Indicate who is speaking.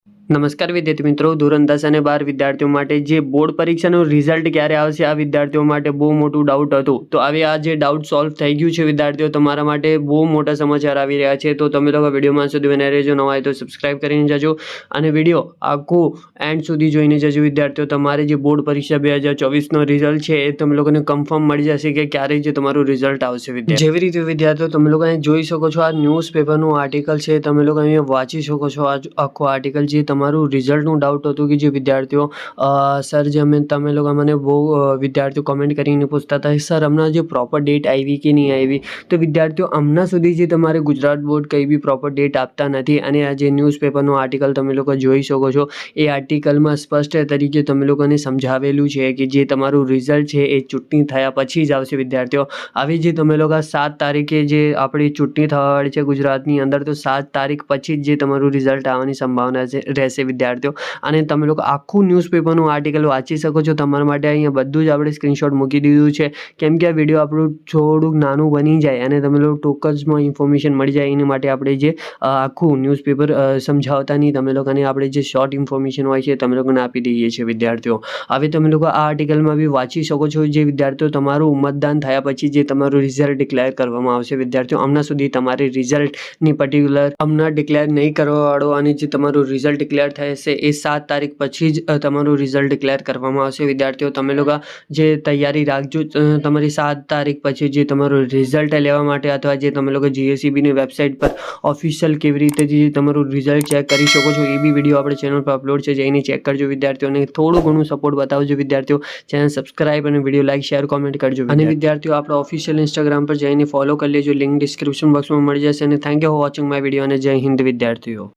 Speaker 1: નમસ્કાર વિદ્યાર્થી મિત્રો, ધોરણ 10 અને 12 વિદ્યાર્થીઓ માટે જે બોર્ડ પરીક્ષાનું રિઝલ્ટ ક્યારે આવશે આ વિદ્યાર્થીઓ માટે બહુ મોટું ડાઉટ હતું. તો હવે આ જે ડાઉટ સોલ્વ થઈ ગયું છે વિદ્યાર્થીઓ, તમારા માટે બહુ મોટા સમાચાર આવી રહ્યા છે. તો તમે લોકો વિડીયોમાં સુધી બને રહેજો. નવા હોય તો સબસ્ક્રાઇબ કરીને જજો અને વિડીયો આખું એન્ડ સુધી જોઈને જજો વિદ્યાર્થીઓ. તમારી જે બોર્ડ પરીક્ષા 2024નો રિઝલ્ટ છે એ તમે લોકોને કન્ફર્મ મળી જશે કે ક્યારે જે તમારું રિઝલ્ટ આવશે. વિદ્યાર્થીઓ જેવી રીતે વિદ્યાર્થીઓ તમે લોકો અહીં જોઈ શકો છો, આ ન્યૂઝપેપરનું આર્ટિકલ છે, તમે લોકો અહીંયા વાંચી શકો છો. આ આખું આર્ટિકલ જે તમારું રિઝલ્ટનું ડાઉટ હતું કે જે વિદ્યાર્થીઓ સર જે તમે લોકો મને બહુ વિદ્યાર્થીઓ કમેન્ટ કરીને પૂછતા હતા સર હમણાં જે પ્રોપર ડેટ આવી કે નહીં આવી. તો વિદ્યાર્થીઓ હમણાં સુધી જે તમારે ગુજરાત બોર્ડ કંઈ બી પ્રોપર ડેટ આપતા નથી. અને આ જે ન્યૂઝપેપરનું આર્ટિકલ તમે લોકો જોઈ શકો છો, એ આર્ટિકલમાં સ્પષ્ટ તરીકે તમે લોકોને સમજાવેલું છે કે જે તમારું રિઝલ્ટ છે એ ચૂંટણી થયા પછી જ આવશે. વિદ્યાર્થીઓ આવી જે તમે લોકો 7 તારીખે જે આપણી ચૂંટણી થવાની છે ગુજરાતની અંદર, તો 7 તારીખ પછી જ જે તમારું રિઝલ્ટ આવવાની સંભાવના રહેશે વિદ્યાર્થીઓ. અને તમે લોકો આખું ન્યૂઝપેપરનું આર્ટિકલ વાંચી શકો છો. તમારા માટે અહીંયા બધું જ આપણે સ્ક્રીનશોટ મૂકી દીધું છે, કેમ કે આ વિડીયો આપણું થોડુંક નાનું બની જાય અને તમે લોકો ટોકન્સમાં ઇન્ફોર્મેશન મળી જાય એની માટે આપણે જે આખું ન્યૂઝપેપર સમજાવતા નહીં, તમે લોકોને આપણે જે શોર્ટ ઇન્ફોર્મેશન હોય છે તમે લોકોને આપી દઈએ છીએ વિદ્યાર્થીઓ. હવે તમે લોકો આ આર્ટિકલમાં બી વાંચી શકો છો જે વિદ્યાર્થીઓ તમારું મતદાન થયા પછી જે તમારું રિઝલ્ટ ડિક્લેર કરવામાં આવશે. વિદ્યાર્થીઓ હમણાં સુધી તમારી રિઝલ્ટની પર્ટિક્યુલર હમણાં ડિક્લેર નહીં કરવાવાળો અને જે તમારું રિઝલ્ટ ડિક્લેર થશે એ 7 તારીખ પછી જ તમારું રિઝલ્ટ ડિક્લેર કરવામાં આવશે. વિદ્યાર્થીઓ તમે લોકો જે તૈયારી રાખજો તમારી 7 તારીખ પછી જે તમારું રિઝલ્ટ લેવા માટે, અથવા જે તમે લોકો GSEBની વેબસાઇટ પર ઓફિશિયલ કેવી રીતે જે તમારું રિઝલ્ટ ચેક કરી શકો છો એ બી વિડીયો આપણે ચેનલ પર અપલોડ છે, જઈને ચેક કરજો વિદ્યાર્થીઓને. થોડું ઘણું સપોર્ટ બતાવજો વિદ્યાર્થીઓ. ચેનલ સબસ્ક્રાઇબ અને વિડીયો લાઈક શેર કોમેન્ટ કરજો. અને વિદ્યાર્થીઓ આપણે ઓફિશિયલ ઇન્સ્ટાગ્રામ પર જઈને ફોલો કરી લેજો, લિંક ડિસ્ક્રિપ્શન બોક્સમાં મળી જશે. અને thank you for watching my video અને જય હિન્દ વિદ્યાર્થીઓ.